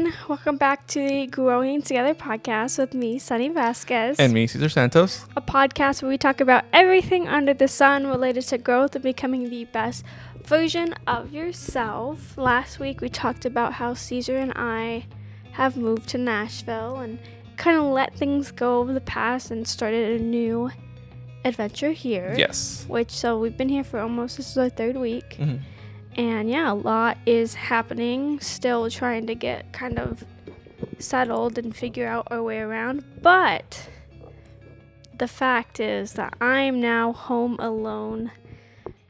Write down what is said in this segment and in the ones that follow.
everyone. Welcome back to the Growing Together podcast with me, Sunny Vasquez. And me, Cesar Santos. A podcast where we talk about everything under the sun related to growth and becoming the best version of yourself. Last week, we talked about how Cesar and I have moved to Nashville and kind of let things go of the past and started a new adventure here. Yes. So we've been here for this is our third week. Mm-hmm. And yeah, a lot is happening. Still trying to get kind of settled and figure out our way around. But the fact is that I'm now home alone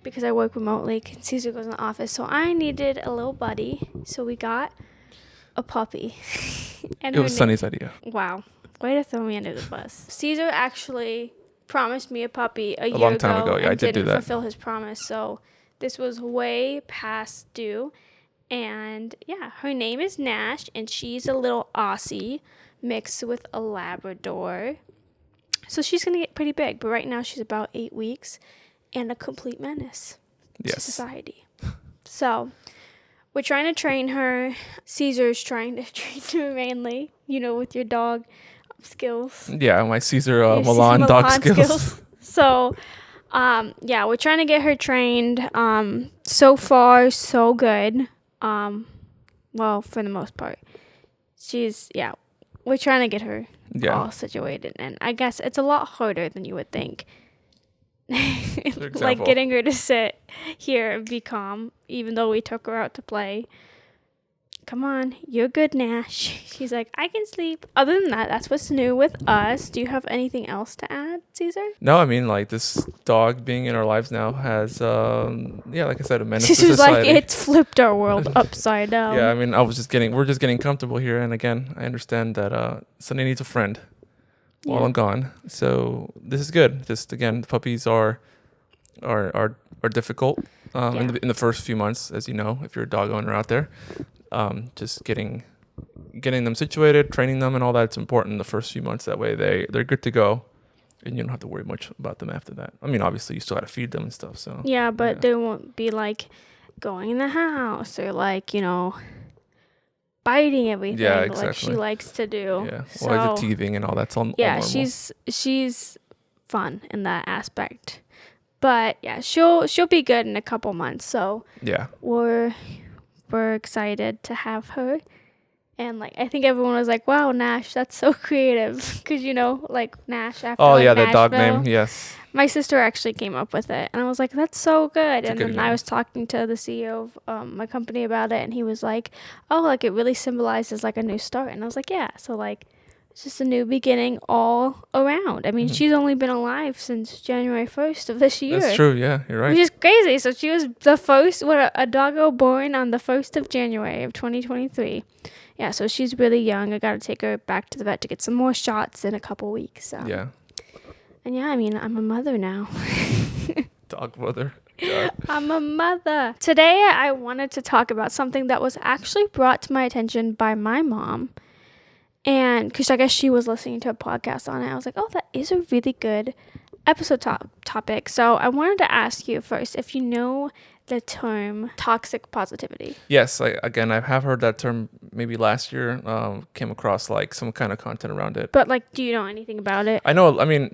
because I work remotely. Caesar goes in the office. So I needed a little buddy. So we got a puppy. And it was Sunny's idea. Wow. Way to throw me under the bus. Caesar actually promised me a puppy a year long time ago. Yeah, and I did do that. Didn't fulfill his promise. So this was way past due. And yeah, her name is Nash, and she's a little Aussie mixed with a Labrador. So she's going to get pretty big, but right now she's about 8 weeks and a complete menace to society. So we're trying to train her. Caesar's trying to train her mainly, with your dog skills. Yeah, my Caesar Milan dog skills. So we're trying to get her trained. So far, so good. Well, for the most part. We're trying to get her all situated. And I guess it's a lot harder than you would think. Like getting her to sit here and be calm, even though we took her out to play. Come on, you're good, Nash. She's like, I can sleep. Other than that, that's what's new with us. Do you have anything else to add, Caesar? No, I mean, this dog being in our lives now has, like I said, a menace to Caesar's society. like, it's flipped our world upside down. Yeah, I mean, we're just getting comfortable here. And again, I understand that Sunny needs a friend while I'm gone. So this is good. Just, again, puppies are difficult in the first few months, as you know, if you're a dog owner out there. Just getting them situated, training them, and all that's important the first few months. That way they're good to go, and you don't have to worry much about them after that. I mean, obviously you still got to feed them and stuff. So they won't be going in the house or biting everything like she likes to do. Yeah, or the teething and all that's all normal. she's fun in that aspect, but yeah, she'll be good in a couple months. So yeah, we're excited to have her. And I think everyone was like, wow, Nash, that's so creative. Because Nash after the dog name, yes. My sister actually came up with it, and I was like, that's so good. It's and then I was talking to the CEO of my company about it, and he was like, oh, it really symbolizes a new start. And I was like, yeah, so it's just a new beginning all around. I mean, she's only been alive since January 1st of this year. That's true, yeah, you're right. Which is crazy. So she was the first, a doggo born on the 1st of January of 2023. Yeah, so she's really young. I got to take her back to the vet to get some more shots in a couple weeks. So. Yeah. And yeah, I mean, I'm a mother now. Dog mother. God. I'm a mother. Today, I wanted to talk about something that was actually brought to my attention by my mom. And because I guess she was listening to a podcast on it, I was like, oh, that is a really good episode topic. So I wanted to ask you first if you know the term toxic positivity. Yes, I have heard that term maybe last year. Came across some kind of content around it. But do you know anything about it? I know. I mean,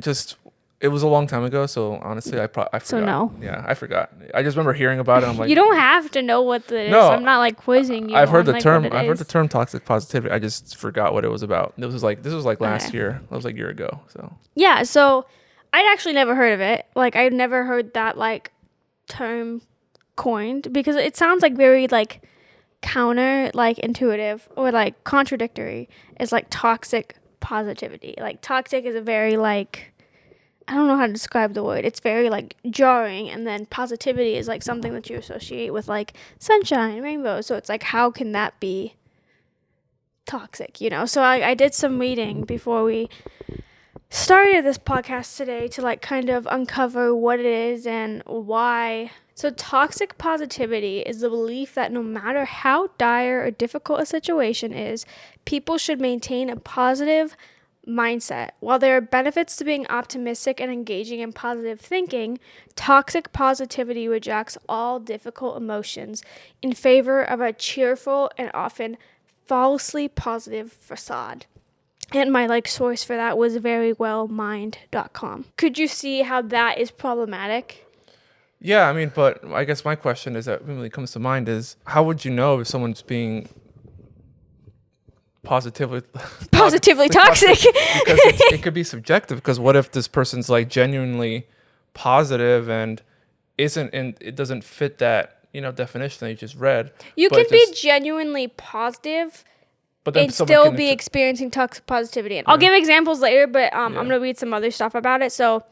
it was a long time ago, so honestly, I forgot. So no. Yeah, I forgot. I just remember hearing about it. I'm like, you don't have to know what it is. No, I'm not quizzing you. I've heard the term. I've heard the term toxic positivity. I just forgot what it was about. This was last year. It was a year ago. So yeah. So I'd actually never heard of it. I'd never heard that term coined, because it sounds very counter intuitive or contradictory. It's toxic positivity. Toxic is a very I don't know how to describe the word. It's very jarring, and then positivity is something that you associate with sunshine, rainbows. So it's how can that be toxic, So I did some reading before we started this podcast today to kind of uncover what it is and why. So toxic positivity is the belief that no matter how dire or difficult a situation is, people should maintain a positive mindset. While there are benefits to being optimistic and engaging in positive thinking, toxic positivity rejects all difficult emotions in favor of a cheerful and often falsely positive facade. And my like source for that was verywellmind.com. Could you see how that is problematic? Yeah, I mean, but I guess my question is that really comes to mind is how would you know if someone's being positively toxic? because it could be subjective. Because what if this person's like genuinely positive and it doesn't fit that definition that you just read. You can be genuinely positive but then and still be experiencing toxic positivity. And I'll give examples later, but I'm going to read some other stuff about it. So,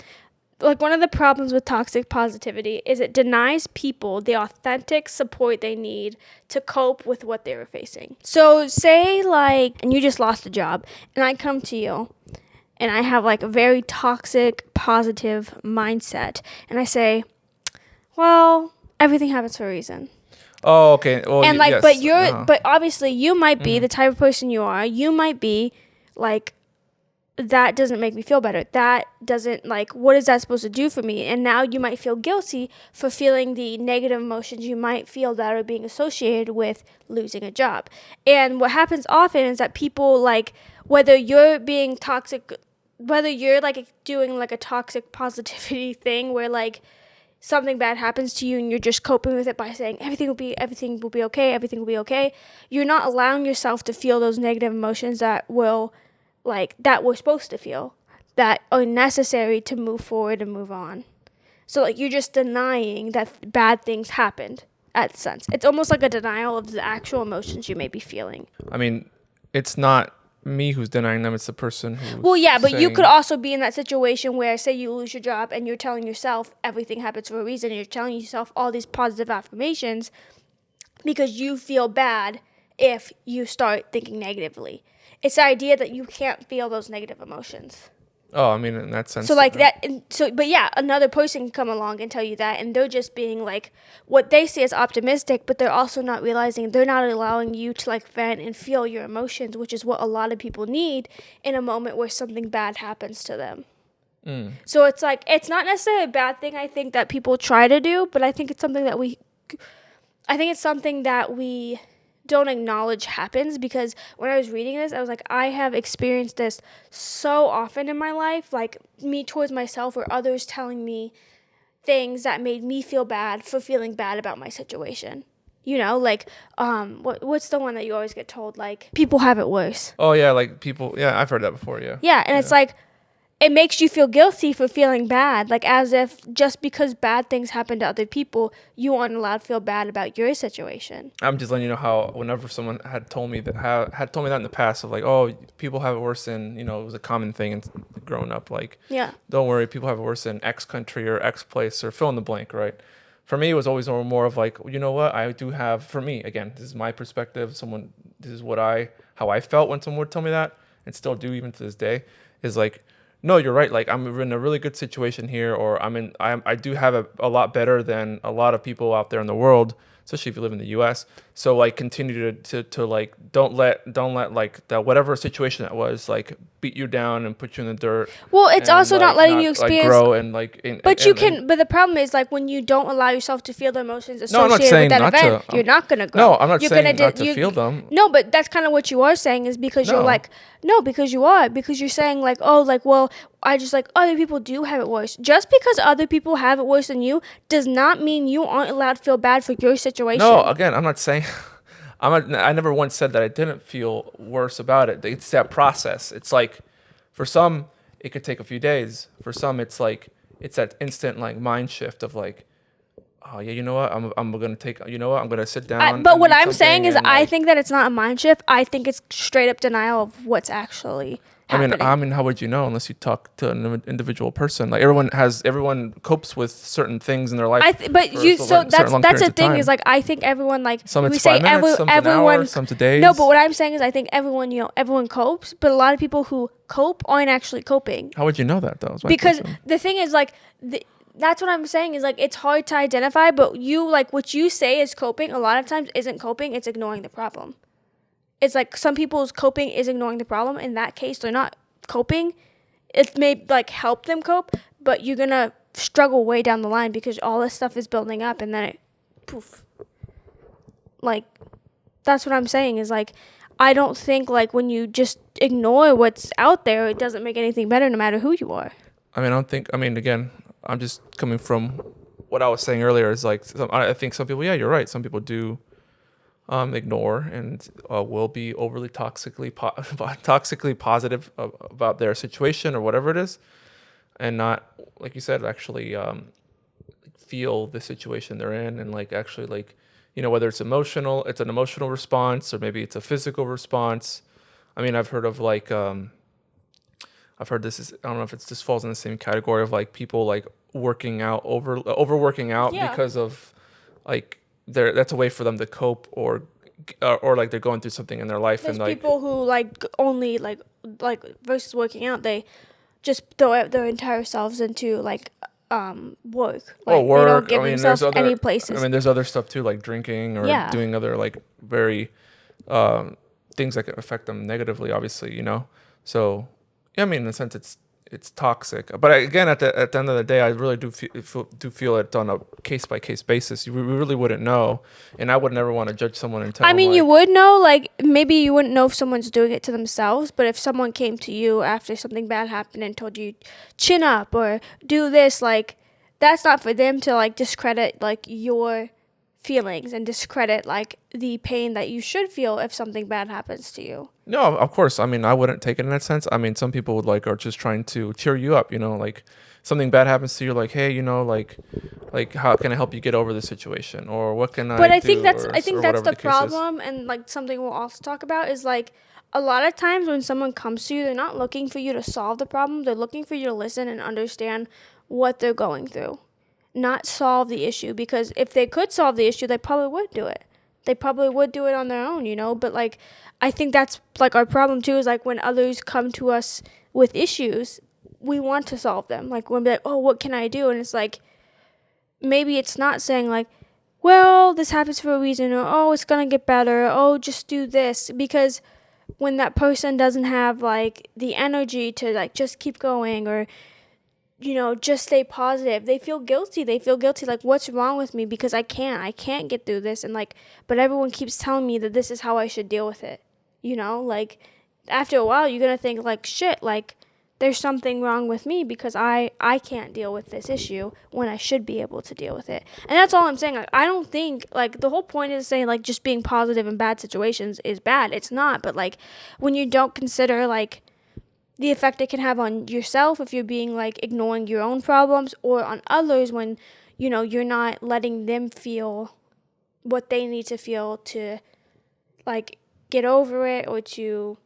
like, one of the problems with toxic positivity is it denies people the authentic support they need to cope with what they were facing. So, say, like, and you just lost a job, and I come to you, and I have, like, a very toxic, positive mindset, and I say, well, everything happens for a reason. Oh, okay. Well, and like, yes. but obviously you might be the type of person you are. You might be like, that doesn't make me feel better. That doesn't, like, what is that supposed to do for me? And now you might feel guilty for feeling the negative emotions you might feel that are being associated with losing a job. And what happens often is that people, like, whether you're being toxic, whether you're like doing like a toxic positivity thing where like something bad happens to you and you're just coping with it by saying everything will be okay, you're not allowing yourself to feel those negative emotions that we're supposed to feel, that are necessary to move forward and move on. So like, you're just denying that bad things happened at sense. It's almost like a denial of the actual emotions you may be feeling. I mean, it's not me who's denying them, it's the person who's but you could also be in that situation where, say you lose your job and you're telling yourself everything happens for a reason, and you're telling yourself all these positive affirmations because you feel bad if you start thinking negatively. It's the idea that you can't feel those negative emotions. Oh, I mean, in that sense. So like that, but yeah, another person can come along and tell you that, and they're just being like, what they see as optimistic, but they're also not realizing they're not allowing you to like vent and feel your emotions, which is what a lot of people need in a moment where something bad happens to them. So it's like, it's not necessarily a bad thing, I think, that people try to do, but I think it's something that we don't acknowledge happens, because when I was reading this, I was like, I have experienced this so often in my life, like me towards myself or others telling me things that made me feel bad for feeling bad about my situation. You know, like, what's the one that you always get told, like, people have it worse. Oh, yeah, like people, yeah, I've heard that before, yeah. Yeah, and it's like, it makes you feel guilty for feeling bad, like as if just because bad things happen to other people, you aren't allowed to feel bad about your situation. I'm just letting you know how whenever someone had told me that in the past of like, oh, people have it worse than, it was a common thing and growing up, like, don't worry, people have it worse than X country or X place or fill in the blank, right? For me, it was always more of like, you know what, I do have, for me, again, this is my perspective, this is how I felt when someone would tell me that, and still do even to this day, is like, no, you're right. Like, I'm in a really good situation here, or I do have a lot better than a lot of people out there in the world, especially if you live in the U.S. So like, continue to like, don't let like that whatever situation that was, like, beat you down and put you in the dirt. Well, it's also not letting you experience, like, grow and like. But the problem is, like, when you don't allow yourself to feel the emotions associated with that event, you're not gonna grow. No, I'm not saying not to feel them. No, but that's kind of what you are saying, is because you're like, no, because you're saying like, oh, like, well, I just like other people do have it worse. Just because other people have it worse than you does not mean you aren't allowed to feel bad for your situation. No, again, I'm not saying. I never once said that I didn't feel worse about it. It's that process. It's like, for some, it could take a few days. For some, it's like, it's that instant like mind shift of like, oh yeah, you know what? I'm gonna I'm gonna sit down. But what I'm saying is, I think that it's not a mind shift. I think it's straight up denial of what's actually happening. I mean, how would you know unless you talk to an individual person? Like, everyone copes with certain things in their life. That's the thing, is like, I think everyone, like, some it's 5 minutes, some an hour, some to days. No, but what I'm saying is, I think everyone copes, but a lot of people who cope aren't actually coping. How would you know that though? Because the thing is, like, that's what I'm saying, is like, it's hard to identify, but what you say is coping a lot of times isn't coping, it's ignoring the problem. It's like, some people's coping is ignoring the problem. In that case, they're not coping. It may like help them cope, but you're gonna struggle way down the line because all this stuff is building up, and then it poof. Like, that's what I'm saying, is like, I don't think like when you just ignore what's out there, it doesn't make anything better no matter who you are. I mean, I don't think. I mean, again, I'm just coming from what I was saying earlier. Is like I think some people. Yeah, you're right. Some people do ignore and will be overly toxically positive about their situation or whatever it is, and not, like you said, actually feel the situation they're in, and like actually like, whether it's an emotional response, or maybe it's a physical response. I mean, I've heard of like I've heard this is, I don't know if it's just falls in the same category of like people like working out overworking out Yeah. because of like that's a way for them to cope, or like they're going through something in their life. There's And like, people who like only like versus working out, they just throw out their entire selves into like work. well, Like they don't work. give I mean, themselves any places. there's other stuff too, like drinking or Yeah. doing other like very things that can affect them negatively, obviously, So, yeah, I mean, in a sense, it's toxic. But again, at the end of the day, I really do feel it on a case by case basis. We really wouldn't know, and I would never want to judge someone and tell I them, mean, like, you would know, like maybe you wouldn't know if someone's doing it to themselves, but if someone came to you after something bad happened and told you chin up or do this, like that's not for them to like discredit like your feelings and discredit like the pain that you should feel if something bad happens to you. No, of course. I mean, I wouldn't take it in that sense. I mean, some people would like are just trying to cheer you up. Like something bad happens to you, like, hey, like how can I help you get over the situation, or what can But I I do, think that's or I think or that's whatever the the case is. problem, and like something we'll also talk about is like a lot of times when someone comes to you, they're not looking for you to solve the problem. They're looking for you to listen and understand what they're going through, not solve the issue. Because if they could solve the issue, they probably would do it. They probably would do it on their own, But like, I think that's like our problem too. Is like when others come to us with issues, we want to solve them. Like when we're like, oh, what can I do? And it's like maybe it's not saying like, well, this happens for a reason, or oh, it's gonna get better, or, oh, just do this. Because when that person doesn't have like the energy to like just keep going, or just stay positive, they feel guilty. Like, what's wrong with me? Because I can't get through this. And like, but everyone keeps telling me that this is how I should deal with it. Like after a while, you're going to think like, shit, like there's something wrong with me because I can't deal with this issue when I should be able to deal with it. And that's all I'm saying. Like, I don't think like the whole point is saying like just being positive in bad situations is bad. It's not. But like when you don't consider like the effect it can have on yourself if you're being like ignoring your own problems, or on others when you're not letting them feel what they need to feel to like get over it or to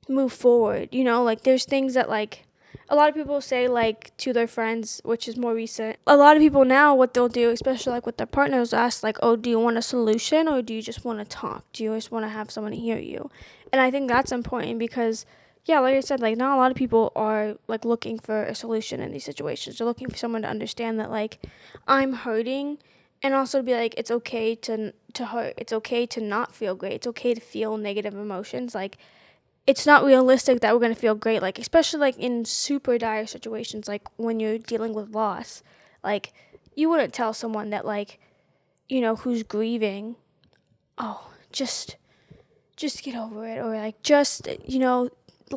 move forward. Like there's things that like a lot of people say like to their friends, which is more recent. A lot of people now, what they'll do, especially like with their partners, ask like, oh, do you want a solution, or do you just want to talk? Do you just want to have someone to hear you? And I think that's important because yeah, like I said, like not a lot of people are like looking for a solution in these situations. They're looking for someone to understand that like I'm hurting, and also to be like it's okay to hurt. It's okay to not feel great. It's okay to feel negative emotions. Like it's not realistic that we're gonna feel great. Like especially like in super dire situations, like when you're dealing with loss. Like you wouldn't tell someone that like who's grieving, oh, just get over it, or like just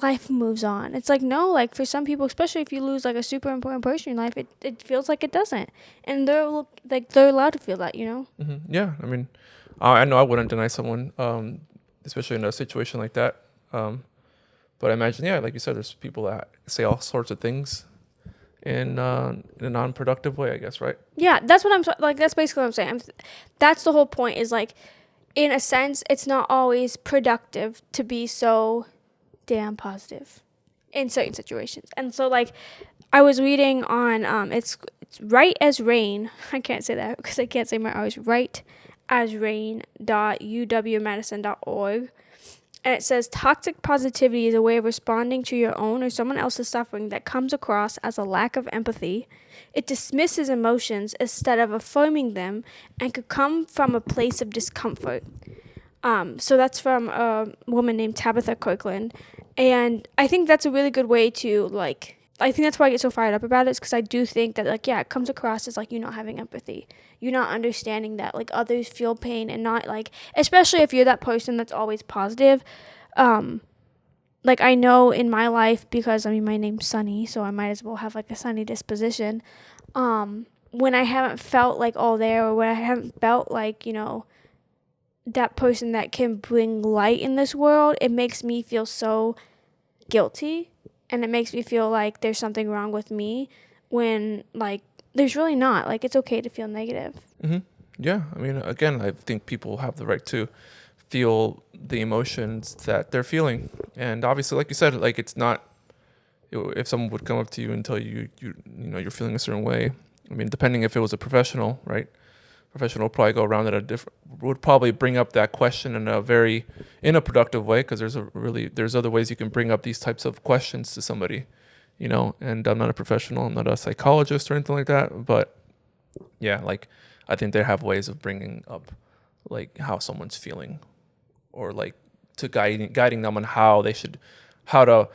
life moves on. It's like no, like for some people, especially if you lose like a super important person in your life, it feels like it doesn't, and they're allowed to feel that. Yeah, I mean, I know I wouldn't deny someone, especially in a situation like that. But I imagine, yeah, like you said, there's people that say all sorts of things in a non-productive way, I guess, right? Yeah, that's what like. That's basically what I'm saying. That's the whole point. Is like, in a sense, it's not always productive to be so damn positive in certain situations. And so like I was reading on it's right as rain. I can't say that because I can't say my R's. Right as rain.uwmedicine.org. And it says toxic positivity is a way of responding to your own or someone else's suffering that comes across as a lack of empathy. It dismisses emotions instead of affirming them, and could come from a place of discomfort. So that's from a woman named Tabitha Kirkland. And I think that's a really good way to like I think that's why I get so fired up about it, is because I do think that, like, yeah, it comes across as, like, you not having empathy. You're not understanding that, like, others feel pain, and not, like, especially if you're that person that's always positive. Like, I know in my life, because, I mean, my name's Sunny, so I might as well have, like, a sunny disposition. When I haven't felt, like, all there, or when I haven't felt, like, that person that can bring light in this world, it makes me feel so guilty, and it makes me feel like there's something wrong with me, when, like, there's really not. Like, it's okay to feel negative. Yeah, I mean, again, I think people have the right to feel the emotions that they're feeling, and obviously, like you said, like, it's not, if someone would come up to you and tell you're feeling a certain way. I mean, depending if it was a professional, right? Professional would probably go around it would probably bring up that question in a productive way, because there's other ways you can bring up these types of questions to somebody, and I'm not a professional, I'm not a psychologist or anything like that, but yeah, like, I think they have ways of bringing up, like, how someone's feeling, or, like, to guiding them on how to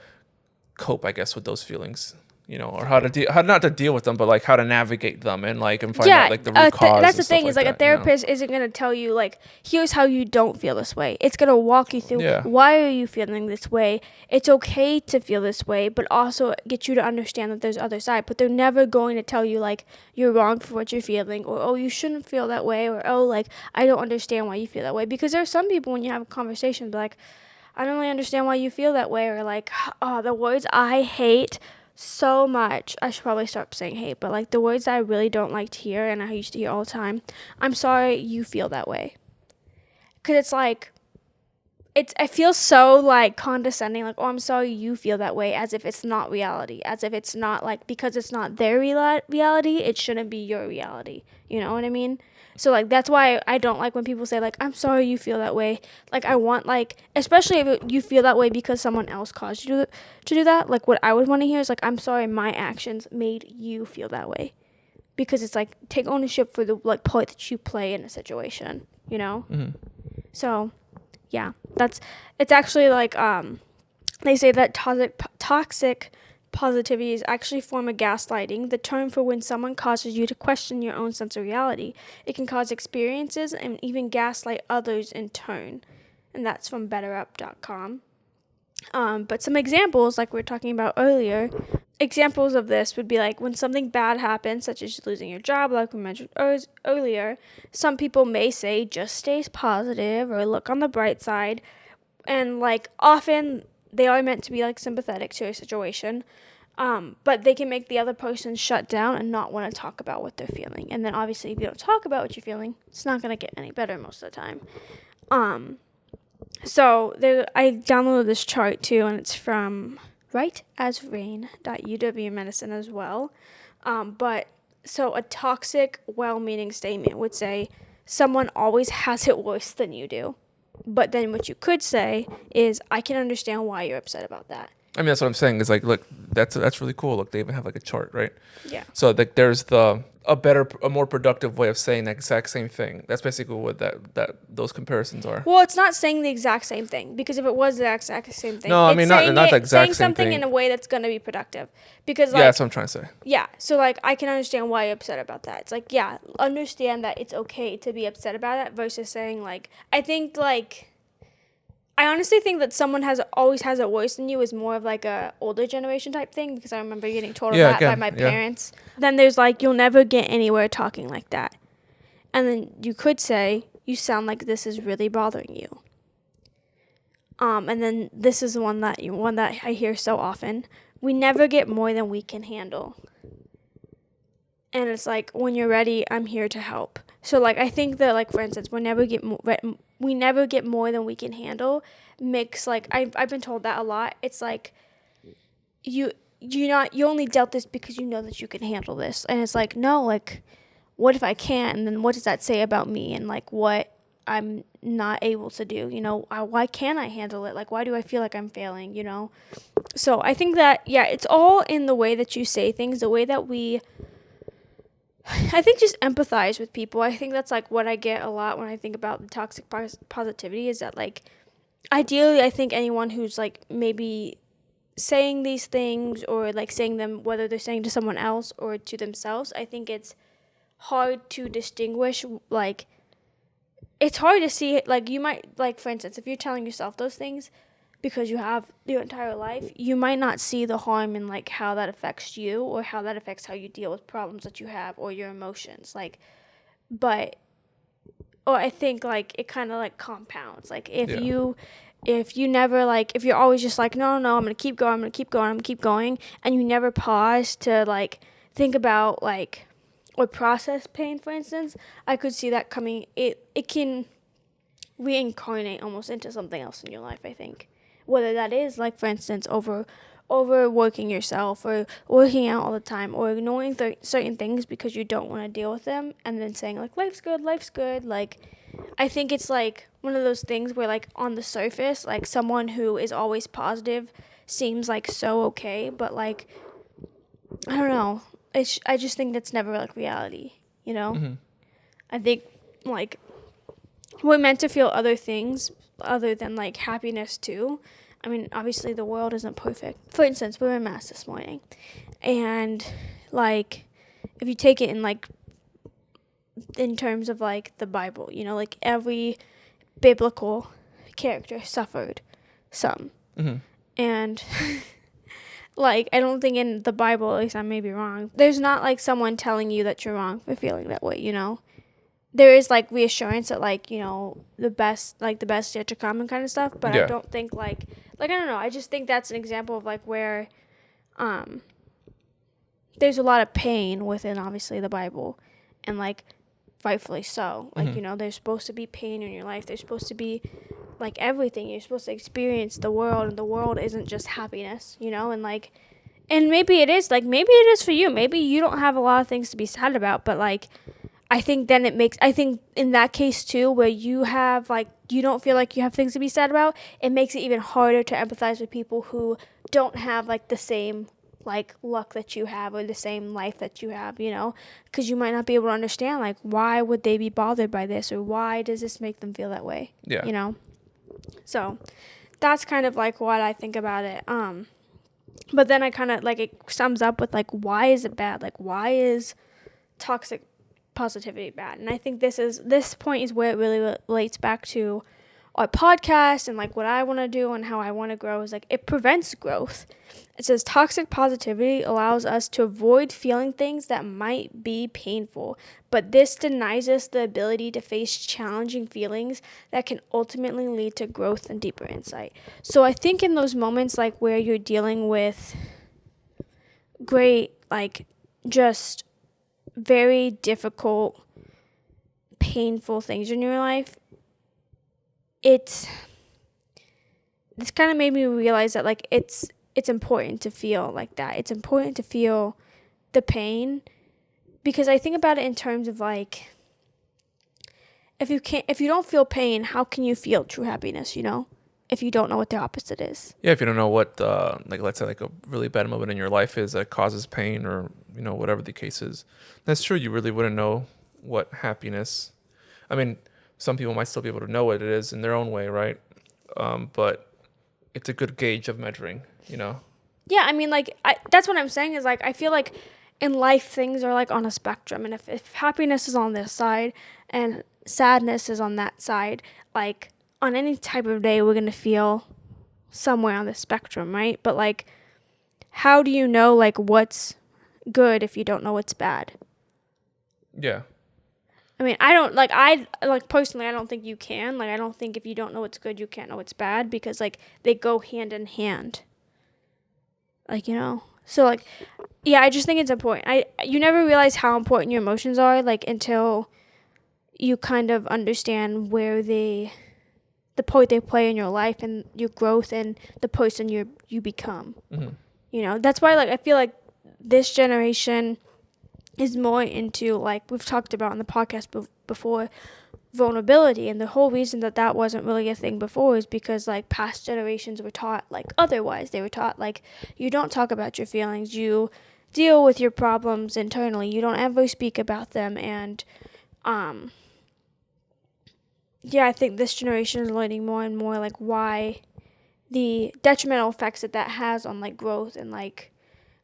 cope, I guess, with those feelings, or how not to deal with them, but, like, how to navigate them, and, like, and find out, like, the root cause. That's the thing, is, like, a therapist isn't going to tell you, like, here's how you don't feel this way. It's going to walk you through, why are you feeling this way? It's okay to feel this way, but also get you to understand that there's other side. But they're never going to tell you, like, you're wrong for what you're feeling, or, oh, you shouldn't feel that way, or, oh, like, I don't understand why you feel that way. Because there are some people, when you have a conversation, like, I don't really understand why you feel that way, or, like, oh, the words I hate so much. I should probably stop saying hate, but, like, the words that I really don't like to hear, and I used to hear all the time, I'm sorry you feel that way. Because it's like, I feel so, like, condescending, like, oh, I'm sorry you feel that way, as if it's not reality, as if it's not, like, because it's not their reality, it shouldn't be your reality. You know what I mean? So, like, that's why I don't like when people say, like, I'm sorry you feel that way. Like, I want, like, especially if you feel that way because someone else caused you to do that. Like, what I would want to hear is, like, I'm sorry my actions made you feel that way. Because it's, like, take ownership for the, like, part that you play in a situation, So, yeah, it's actually, like, they say that toxic positivity is actually a form of gaslighting, the term for when someone causes you to question your own sense of reality. It can cause experiences and even gaslight others in turn. And that's from betterup.com. But some examples, like we were talking about earlier, examples of this would be, like, when something bad happens, such as losing your job, like we mentioned earlier, some people may say, just stay positive, or look on the bright side. And, like, often they are meant to be, like, sympathetic to a situation, but they can make the other person shut down and not want to talk about what they're feeling. And then, obviously, if you don't talk about what you're feeling, it's not going to get any better most of the time. So I downloaded this chart, too, and it's from writeasrain.uw medicine as well. So a toxic, well-meaning statement would say, someone always has it worse than you do. But then what you could say is, I can understand why you're upset about that. I mean, that's what I'm saying. Is, like, look, that's really cool. Look, they even have, like, a chart, right? Yeah. So, like, there's a more productive way of saying the exact same thing. That's basically what those comparisons are. Well, it's not saying the exact same thing, because if it was the exact same thing, no, I mean, not the exact saying same something thing in a way that's going to be productive. Because, like, yeah, that's what I'm trying to say. Yeah, so, like, I can understand why you're upset about that. It's like, yeah, understand that it's okay to be upset about it, versus saying, like, I honestly think that someone always has it worse than you is more of, like, a older generation type thing, because I remember getting told that by my parents. Then there's, like, you'll never get anywhere talking like that. And then you could say, you sound like this is really bothering you. And then this is one that I hear so often. We never get more than we can handle. And it's like, when you're ready, I'm here to help. So, like, I think that, like, for instance, we never get more than we can handle makes, like, I've been told that a lot. It's like, you only dealt this because you know that you can handle this. And it's like, no, like, what if I can't? And then what does that say about me, and, like, what I'm not able to do? Why can't I handle it? Like, why do I feel like I'm failing? So I think that, yeah, it's all in the way that you say things, the way that I think just empathize with people. I think that's, like, what I get a lot when I think about the toxic positivity, is that, like, ideally, I think anyone who's, like, maybe saying these things, or like saying them, whether they're saying to someone else or to themselves, I think it's hard to distinguish. Like, it's hard to see it. Like, you might, like, for instance, if you're telling yourself those things because you have your entire life, you might not see the harm in like how that affects you, or how that affects how you deal with problems that you have, or your emotions. Like, but, or I think like it kind of like compounds. Like, if you never, like, if you're always just like, no, I'm gonna keep going, I'm gonna keep going, I'm gonna keep going, and you never pause to like think about like, or process pain, for instance, I could see that coming. It can reincarnate almost into something else in your life, I think. Whether that is, like, for instance, overworking yourself, or working out all the time, or ignoring certain things because you don't want to deal with them, and then saying like, life's good. Like, I think it's like one of those things where, like, on the surface, like, someone who is always positive seems like so okay, but like, I don't know. I just think that's never like reality, you know? Mm-hmm. I think like we're meant to feel other things other than like happiness too. I mean, obviously the world isn't perfect. For instance, we were in mass this morning, and like, if you take it in like, in terms of like the Bible, you know, like every biblical character suffered some. Mm-hmm. And like, I don't think in the Bible, at least I may be wrong, there's not like someone telling you that you're wrong for feeling that way, you know? There is like reassurance that, like, you know, the best yet to come and kind of stuff, but I Yeah. don't think like I don't know, I just think that's an example of like where there's a lot of pain within, obviously, the Bible, and like rightfully so. Like, Mm-hmm. you know, there's supposed to be pain in your life. There's supposed to be like everything. You're supposed to experience the world, and the world isn't just happiness, you know? And like, and maybe it is, like, maybe it is for you. Maybe you don't have a lot of things to be sad about, but like, I think then I think in that case too, where you have like, you don't feel like you have things to be sad about, it makes it even harder to empathize with people who don't have like the same like luck that you have, or the same life that you have, you know, because you might not be able to understand like, why would they be bothered by this, or why does this make them feel that way? Yeah. You know? So that's kind of like what I think about it. But then I kind of like, it sums up with like, why is it bad? Like, why is toxic positivity bad? And I think this point is where it really relates back to our podcast, and like what I want to do and how I want to grow, is like, it prevents growth. It says toxic positivity allows us to avoid feeling things that might be painful, but this denies us the ability to face challenging feelings that can ultimately lead to growth and deeper insight. So I think in those moments like where you're dealing with great, like, just very difficult, painful things in your life, this kind of made me realize that like, it's important to feel like that. It's important to feel the pain, because I think about it in terms of like, if you don't feel pain, how can you feel true happiness, you know? If you don't know what the opposite is. Yeah, if you don't know what, like, let's say like a really bad moment in your life is that causes pain, or, you know, whatever the case is, that's true. You really wouldn't know what happiness. I mean, some people might still be able to know what it is in their own way, right? But it's a good gauge of measuring, you know? Yeah, I mean, like, that's what I'm saying, is like, I feel like in life things are like on a spectrum, and if happiness is on this side and sadness is on that side, like, on any type of day we're gonna feel somewhere on the spectrum, right? But like, how do you know like what's good if you don't know what's bad? Yeah. I mean, I personally, I don't think you can. Like, I don't think if you don't know what's good, you can't know what's bad, because like, they go hand in hand. Like, you know? So like, yeah, I just think it's important. You never realize how important your emotions are, like, until you kind of understand where the part they play in your life and your growth and the person you become. Mm-hmm. You know, that's why like, I feel like this generation is more into, like we've talked about on the podcast before, vulnerability. And the whole reason that wasn't really a thing before is because like past generations were taught like otherwise. They were taught like, you don't talk about your feelings, you deal with your problems internally, you don't ever speak about them. And yeah, I think this generation is learning more and more like why the detrimental effects that has on like growth and like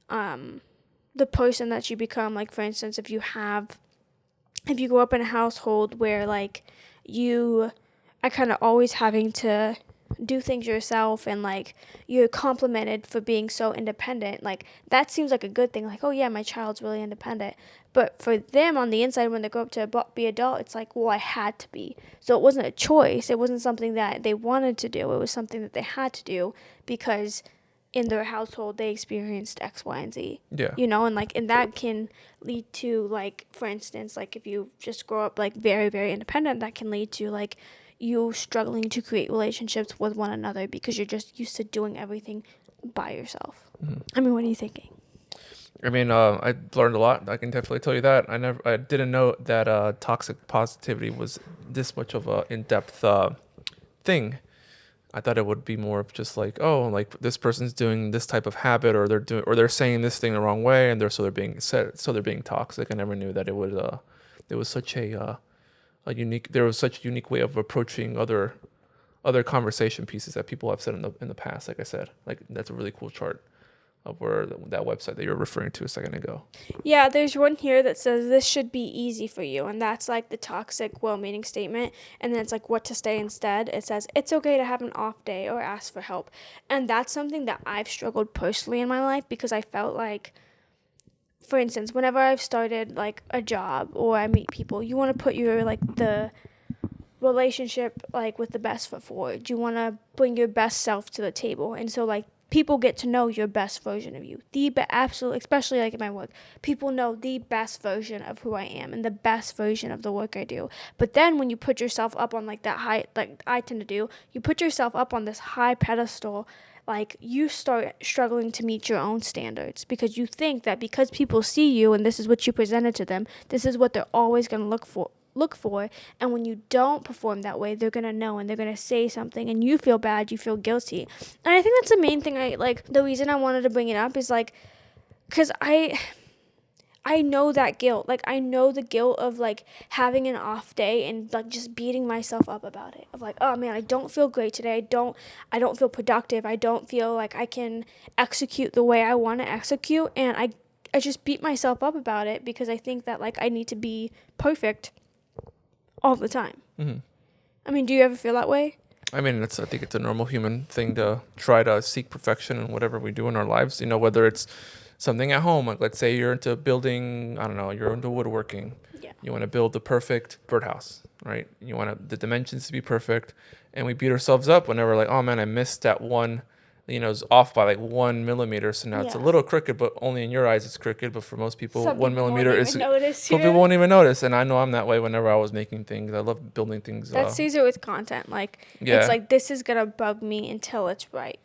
the person that you become. Like for instance, if you grow up in a household where like you are kind of always having to do things yourself and like you're complimented for being so independent, like that seems like a good thing, like, oh yeah, my child's really independent. But for them on the inside, when they grow up to be adult, it's like, well, I had to be. So it wasn't a choice, it wasn't something that they wanted to do, it was something that they had to do because in their household they experienced X, Y, and Z. Yeah. And like, and that can lead to, like, for instance, like if you just grow up like very, very independent, that can lead to like you struggling to create relationships with one another because you're just used to doing everything by yourself. Mm-hmm. I mean, what do you thinking? I mean, I learned a lot. I can definitely tell you that. I didn't know that toxic positivity was this much of a in-depth thing. I thought it would be more of just like, oh, like this person's doing this type of habit, or they're saying this thing the wrong way, and they're being toxic. I never knew that there was such a unique way of approaching other conversation pieces that people have said in the past. Like I said, like that's a really cool chart of where that website that you're referring to a second ago. Yeah, there's one here that says this should be easy for you, and that's like the toxic well-meaning statement. And then it's like what to say instead. It says it's okay to have an off day or ask for help. And that's something that I've struggled personally in my life because I felt like, for instance, whenever I've started like a job or I meet people, you want to put your like the relationship like with the best foot forward. You want to bring your best self to the table. And so like people get to know your best version of you. Absolutely, especially like in my work, people know the best version of who I am and the best version of the work I do. But then when you put yourself up on like that high, like I tend to do, you put yourself up on this high pedestal, like you start struggling to meet your own standards because you think that because people see you and this is what you presented to them, this is what they're always going to look for. And when you don't perform that way, they're gonna know and they're gonna say something and you feel bad, you feel guilty. And I think that's the main thing. The reason I wanted to bring it up is like because I know that guilt. Like I know the guilt of like having an off day and like just beating myself up about it, of like, oh man, I don't feel great today, I don't feel productive, I don't feel like I can execute the way I want to execute, and I just beat myself up about it because I think that like I need to be perfect all the time. Mm-hmm. I mean, do you ever feel that way? I mean, I think it's a normal human thing to try to seek perfection in whatever we do in our lives. Whether it's something at home, like let's say you're into building, I don't know, you're into woodworking. Yeah. You want to build the perfect birdhouse, right? You want the dimensions to be perfect. And we beat ourselves up whenever like, oh man, I missed that one, it's off by like 1 millimeter. So now it's a little crooked, but only in your eyes it's crooked. But for most people, 1 millimeter is. Some people won't even notice. And I know I'm that way whenever I was making things. I love building things. That's Caesar with content. Like, it's like, this is going to bug me until it's right.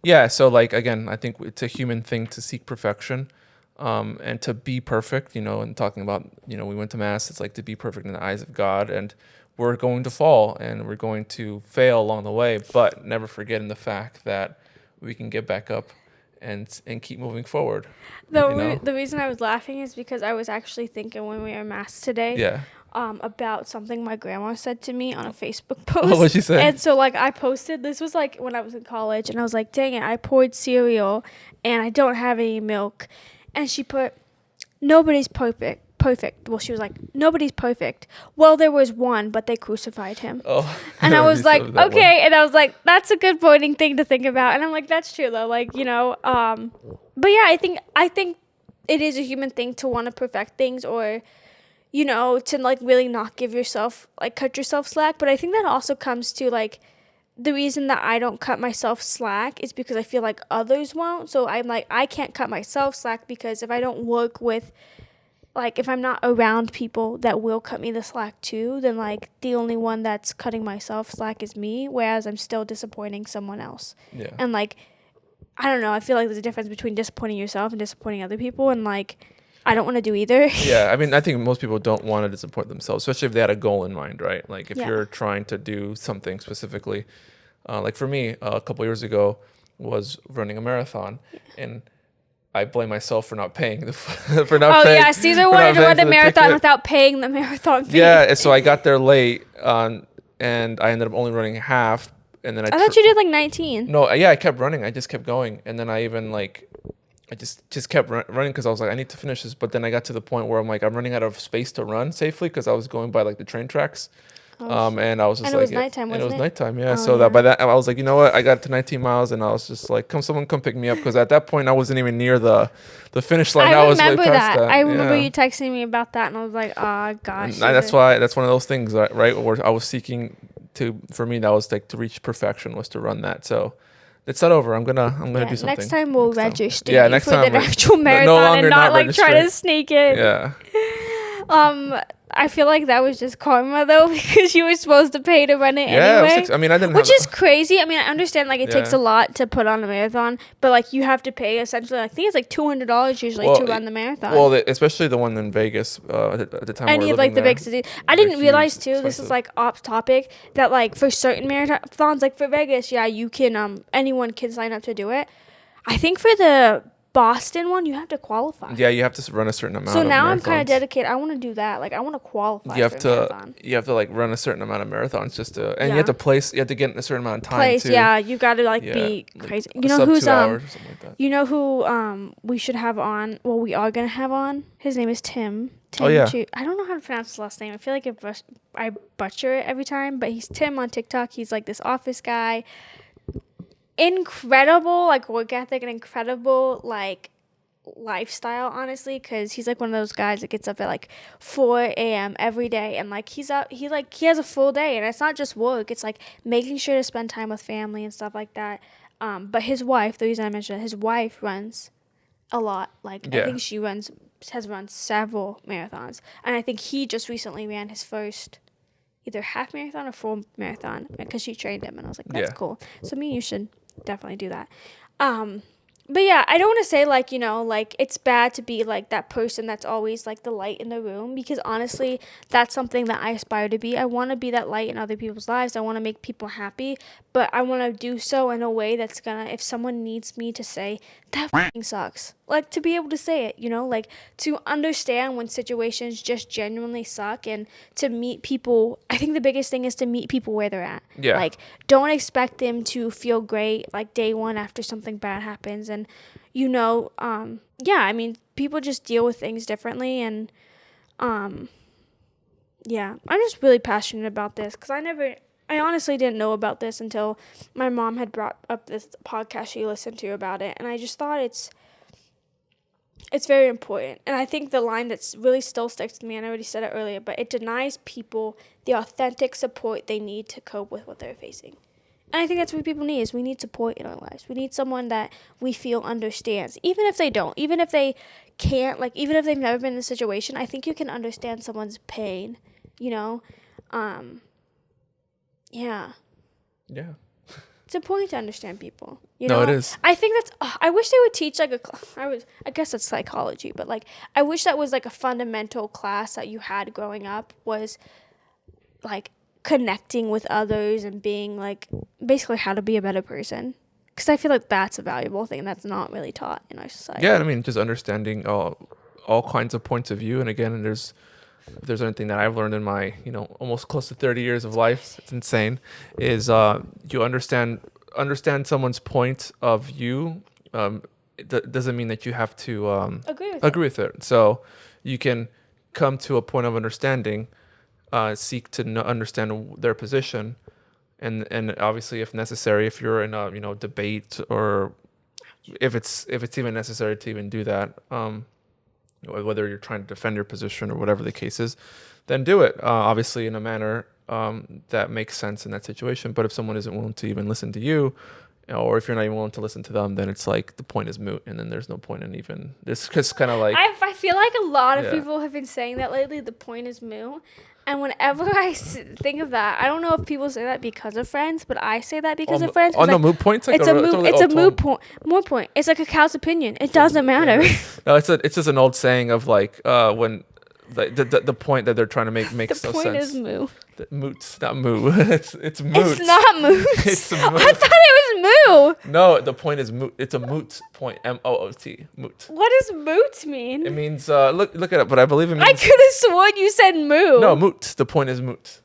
Yeah. So like, again, I think it's a human thing to seek perfection and to be perfect, and talking about, we went to mass. It's like to be perfect in the eyes of God. And we're going to fall and we're going to fail along the way, but never forgetting the fact that we can get back up and keep moving forward. The reason I was laughing is because I was actually thinking when we were in mass today about something my grandma said to me on a Facebook post. Oh, what'd she say? And so like I posted, this was like when I was in college, and I was like, dang it, I poured cereal and I don't have any milk. And she put, nobody's perfect. Well, she was like, nobody's perfect. Well, there was one, but they crucified him. Oh, and I was like, okay. One. And I was like, that's a good pointing thing to think about. And I'm like, that's true though. Like, but yeah, I think it is a human thing to want to perfect things, or, to like really not give yourself, like cut yourself slack. But I think that also comes to like, the reason that I don't cut myself slack is because I feel like others won't. So I'm like, I can't cut myself slack because if I don't work with, like, if I'm not around people that will cut me the slack too, then, like, the only one that's cutting myself slack is me, whereas I'm still disappointing someone else. Yeah. And, like, I don't know. I feel like there's a difference between disappointing yourself and disappointing other people, and, like, I don't want to do either. Yeah, I mean, I think most people don't want to disappoint themselves, especially if they had a goal in mind, right? Like, if you're trying to do something specifically. Like, for me, a couple years ago was running a marathon, and I blame myself for not paying Caesar wanted to run the marathon without paying the marathon fee. Yeah, so I got there late, and I ended up only running half, and then I thought you did like 19. No, yeah, I kept running. I just kept going, and then I even like, I just kept running because I was like, I need to finish this. But then I got to the point where I'm like, I'm running out of space to run safely because I was going by like the train tracks. And I was just And it was nighttime, and it was wasn't it? nighttime, yeah. Oh, So that by that I was like, you know what? I got to 19 miles, and I was just like, someone come pick me up, because at that point I wasn't even near the finish line. I was way remember past that. I remember yeah. you texting me about that, and I was like, oh gosh. And that's why that's one of those things, right? Where I was seeking to. For me, that was like to reach perfection was to run that. So it's not over. I'm gonna do something. Next time we'll register Yeah, you next for time the actual marathon and not like try to sneak it. Yeah. I feel like that was just karma though, because you were supposed to pay to run it anyway. I mean, I didn't. Which is crazy. I mean, I understand like it takes Yeah. a lot to put on a marathon, but like you have to pay essentially. I think it's like $200 usually to run the marathon. Well, especially the one in Vegas at the time. Any we were of like living the there. big cities. I didn't huge, realize too. This expensive. is like off topic that like for certain marathons, like for Vegas, yeah, you can anyone can sign up to do it. I think for the Boston one, you have to qualify. Yeah, you have to run a certain amount. So of now I'm kind of marathons. dedicated. I want to do that. Like I want to qualify. You have for a marathon. you have to like run a certain amount of marathons just to, and you Yeah. have to place. You have to get in a certain amount of time Place, too. yeah, you got to like Yeah, be like crazy. a You know sub who's 2 hours or something like that. You know who we should have on? Well, we are gonna have on. His name is Tim. Tim Oh, yeah. I don't know how to pronounce his last name. I feel like I butcher it every time. But he's Tim on TikTok. He's like this office guy. Incredible like work ethic and incredible like lifestyle, honestly, because he's like one of those guys that gets up at like 4 a.m. every day, and like he has a full day, and it's not just work, it's like making sure to spend time with family and stuff like that. But his wife, the reason I mentioned it, his wife runs a lot. Like I Yeah. think she has run several marathons, and I think he just recently ran his first either half marathon or full marathon because she trained him, and I was like, that's Yeah. cool. So me and you should definitely do that. But yeah, I don't want to say like, you know, like it's bad to be like that person that's always like the light in the room, because honestly, that's something that I aspire to be. I want to be that light in other people's lives. I want to make people happy, but I want to do so in a way that's gonna, if someone needs me to say, that f***ing sucks, like to be able to say it, you know, like to understand when situations just genuinely suck, and to meet people. I think the biggest thing is to meet people where they're at. Yeah. Like, don't expect them to feel great like day one after something bad happens. And, you know, yeah, I mean, people just deal with things differently. And, yeah, I'm just really passionate about this because I honestly didn't know about this until my mom had brought up this podcast she listened to about it. And I just thought it's very important. And I think the line that's really still sticks to me, and I already said it earlier, but it denies people the authentic support they need to cope with what they're facing. And I think that's what people need, is we need support in our lives. We need someone that we feel understands. Even if they don't, even if they can't, like even if they've never been in this situation, I think you can understand someone's pain, you know? Yeah. Yeah. It's important to understand people. You No, know? it is. I think that's. I wish they would teach like I guess that's psychology, but like I wish that was like a fundamental class that you had growing up, was like connecting with others and being like basically how to be a better person. Because I feel like that's a valuable thing that's not really taught in our society. Yeah, I mean, just understanding all kinds of points of view, and again, if there's anything that I've learned in my, almost close to 30 years of life, it's insane, is you understand someone's point of view. It doesn't mean that you have to agree with it. So you can come to a point of understanding, seek to understand their position, and obviously, if necessary, if you're in a debate, or if it's even necessary to even do that, whether you're trying to defend your position or whatever the case is, then do it, obviously in a manner that makes sense in that situation. But if someone isn't willing to even listen to you, or if you're not even willing to listen to them, then it's like the point is moot, and then there's no point in even, it's just kind of like, I feel like a lot of Yeah. people have been saying that lately, the point is moot. And whenever I think of that, I don't know if people say that because of Friends, but I say that because of Friends. no, moot points. Like It's a moot point. More point. It's like a cow's opinion. It doesn't matter. No, it's just an old saying of like when the point that they're trying to make makes The no point sense. is moot. Moot, not moo. it's moot. It's not moot. It's a I moot. thought it was moo. No, the point is moot. It's a moot point. MOOT. Moot. What does moot mean? It means look it up, but I believe it means I could have sworn you said moo. no moot. The point is moot.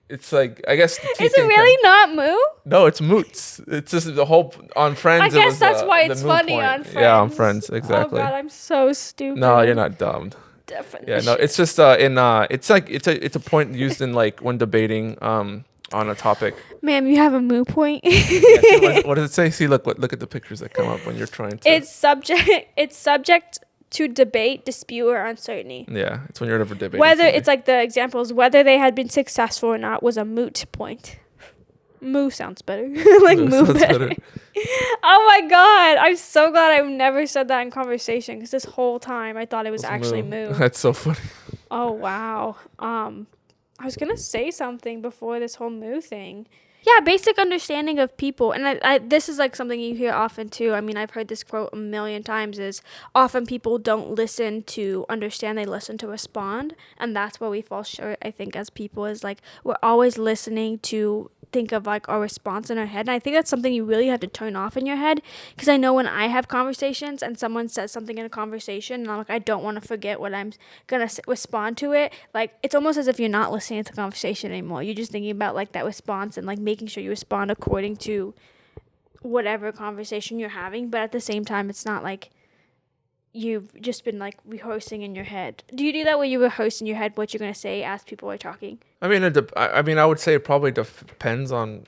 It's like, I guess the T Is it thing really not moo? no, it's moots. It's just the whole on Friends. I It guess was that's why the it's moot funny point. on Friends. Yeah, on Friends, Oh exactly. god, I'm so stupid. No, you're not dumb. Yeah, no, Definition. it's just it's like it's a point used in like when debating on a topic. Ma'am, you have a moo point. Yeah, see, what does it say? See, look at the pictures that come up when you're trying to. It's subject to debate, dispute, or uncertainty. Yeah, it's when you're ever debating. Whether somebody. it's like the examples, whether they had been successful or not was a moot point. Moo sounds better. Like Moo moo sounds better. better. Oh my god, I'm so glad I've never said that in conversation because this whole time I thought it was It's actually moo. That's so funny. Oh wow. I was gonna say something before this whole moo thing. Yeah, basic understanding of people, and I this is like something you hear often too. I mean, I've heard this quote a million times: is often people don't listen to understand; they listen to respond, and that's where we fall short. I think as people is like we're always listening to think of like our response in our head, and I think that's something you really have to turn off in your head. Because I know when I have conversations and someone says something in a conversation, and I'm like, I don't want to forget what I'm gonna respond to it. Like it's almost as if you're not listening to the conversation anymore. You're just thinking about like that response and like making sure you respond according to whatever conversation you're having. But at the same time, it's not like you've just been like rehearsing in your head. Do you do that where you rehearse in your head what you're gonna say as people are talking? I mean, I would say it probably depends on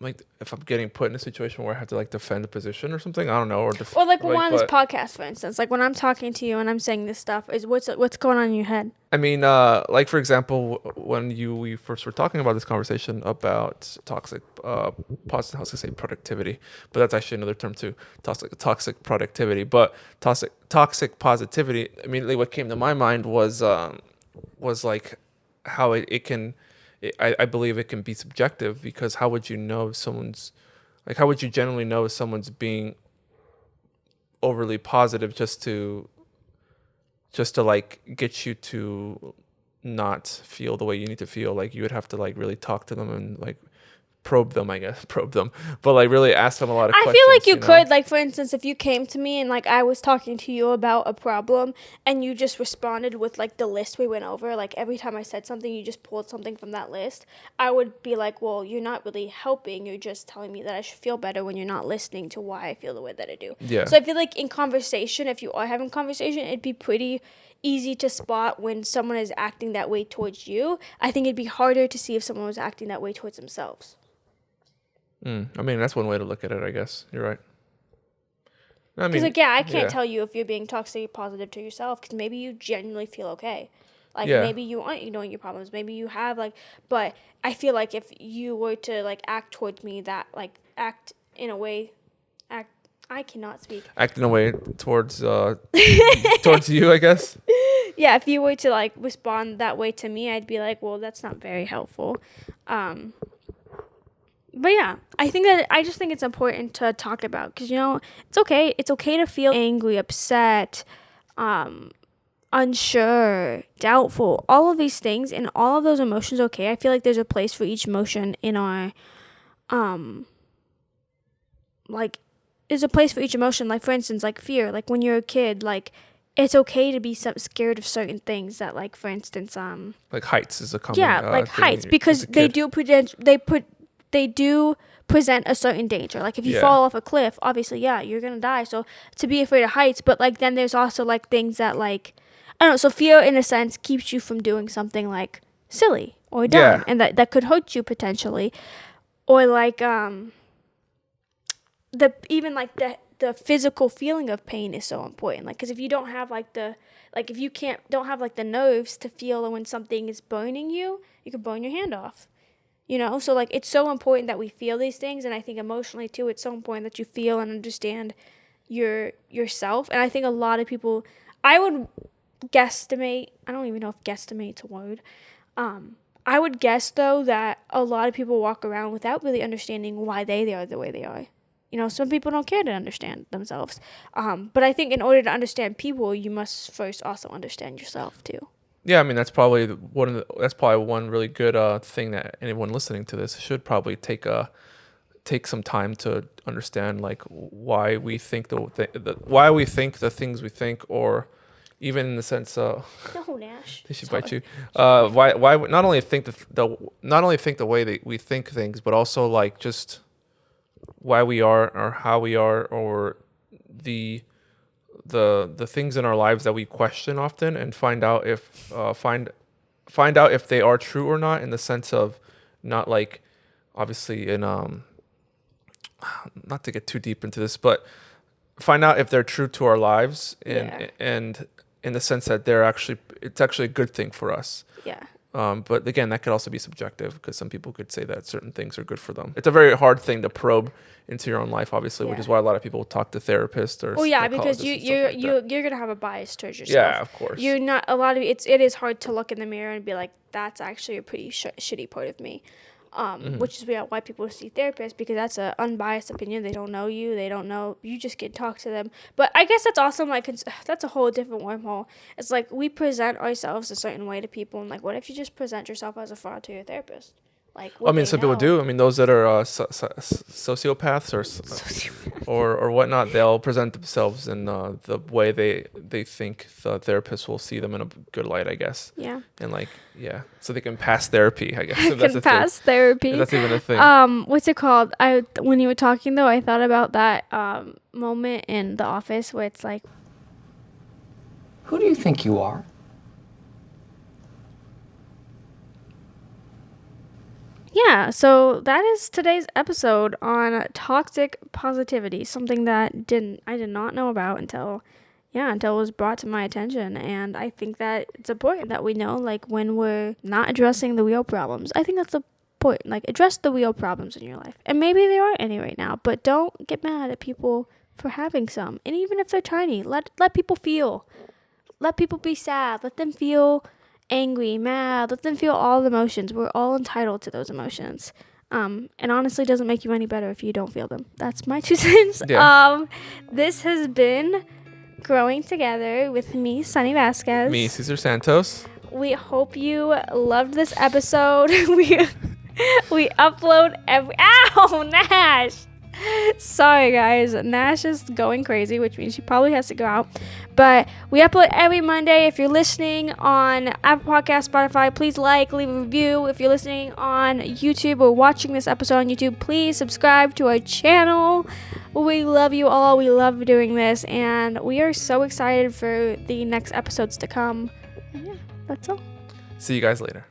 like if I'm getting put in a situation where I have to like defend a position or something. I don't know, Or like when we're on this podcast, for instance, like when I'm talking to you and I'm saying this stuff, is what's going on in your head? I mean, like for example, when we first were talking about this conversation about toxic, positive, I was gonna say productivity, but that's actually another term too, toxic productivity. But toxic positivity. Immediately, what came to my mind was like how it can. I believe it can be subjective because how would you know if someone's like how would you generally know if someone's being overly positive just to like get you to not feel the way you need to feel? Like you would have to like really talk to them and like probe them, but like really ask them a lot of questions. I feel like you know? could, like for instance, if you came to me and like I was talking to you about a problem and you just responded with like the list we went over, like every time I said something you just pulled something from that list, I would be like, well, you're not really helping, you're just telling me that I should feel better when you're not listening to why I feel the way that I do. Yeah. So I feel like in conversation, if you are having conversation, it'd be pretty easy to spot when someone is acting that way towards you. I think it'd be harder to see if someone was acting that way towards themselves. I mean, that's one way to look at it, I guess. You're right. I mean, because like, yeah, I can't tell you if you're being toxic positive to yourself because maybe you genuinely feel okay. Like maybe you aren't ignoring your problems. Maybe you have like, but I feel like if you were to like act towards me that like act in a way, I cannot speak. Act in a way towards towards you, I guess. Yeah, if you were to like respond that way to me, I'd be like, well, that's not very helpful. But yeah, I just think it's important to talk about because, you know, it's okay. It's okay to feel angry, upset, unsure, doubtful, all of these things and all of those emotions. Okay. I feel like there's a place for each emotion in our, like, there's a place for each emotion. Like, for instance, like fear, like when you're a kid, like it's okay to be scared of certain things that, like, for instance, like heights is a common like heights because they do present a certain danger. Like if you fall off a cliff, obviously, yeah, you're gonna die. So to be afraid of heights, but like then there's also like things that like I don't know. So fear, in a sense, keeps you from doing something like silly or dumb, and that could hurt you potentially, or like the physical feeling of pain is so important. Like because if you don't have like if you don't have like the nerves to feel when something is burning you, you could burn your hand off. You know, so like it's so important that we feel these things, and I think emotionally too, it's so important that you feel and understand yourself. And I think a lot of people, I would guesstimate, I don't even know if guesstimate's a word. I would guess though that a lot of people walk around without really understanding why they are the way they are. You know, some people don't care to understand themselves. But I think in order to understand people, you must first also understand yourself too. Yeah, I mean that's probably one really good thing that anyone listening to this should probably take some time to understand, like why we think the things we think, or even in the sense No, Nash. they should Sorry. bite you. Why not only think not only think the way that we think things, but also like just why we are or how we are, or the things in our lives that we question often, and find out if find out if they are true or not, in the sense of not like obviously in not to get too deep into this, but find out if they're true to our lives, and in the sense that it's actually a good thing for us. Yeah. But again, that could also be subjective, because some people could say that certain things are good for them. It's a very hard thing to probe into your own life, obviously, which is why a lot of people talk to therapists or. Oh yeah, because you're gonna have a bias towards yourself. Yeah, of course. You're not a lot of it is hard to look in the mirror and be like, that's actually a pretty shitty part of me. Which is why people see therapists, because that's an unbiased opinion. They don't know you. They don't know. You just get to talk to them. But I guess that's also that's a whole different wormhole. It's like we present ourselves a certain way to people, and like, what if you just present yourself as a fraud to your therapist? Like, I mean, some people do. I mean, those that are sociopaths or whatnot, they'll present themselves in the way they think the therapist will see them in a good light, I guess. Yeah. And like, yeah, so they can pass therapy, I guess. If that's can pass therapy. If that's even a thing. What's it called? When you were talking though, I thought about that moment in The Office where it's like, who do you think you are? yeah, so that is today's episode on toxic positivity, something that I did not know about until it was brought to my attention. And I think that it's important that we know, like, when we're not addressing the real problems. I think that's important. Like, address the real problems in your life. And maybe there aren't any right now, but don't get mad at people for having some. And even if they're tiny, let people feel. Let people be sad. Let them feel angry, mad, let them feel all the emotions. We're all entitled to those emotions. And honestly, doesn't make you any better if you don't feel them. That's my 2 cents. Yeah. This has been Growing Together with me, Sunny Vasquez. Me, Cesar Santos. We hope you loved this episode. we upload Ow, Nash! Sorry guys, Nash is going crazy, which means she probably has to go out. But we upload every Monday. If you're listening on Apple Podcasts, Spotify, please leave a review. If you're listening on YouTube or watching this episode on YouTube, please subscribe to our channel. We love you all. We love doing this, and we are so excited for the next episodes to come. And yeah, that's all. See you guys later.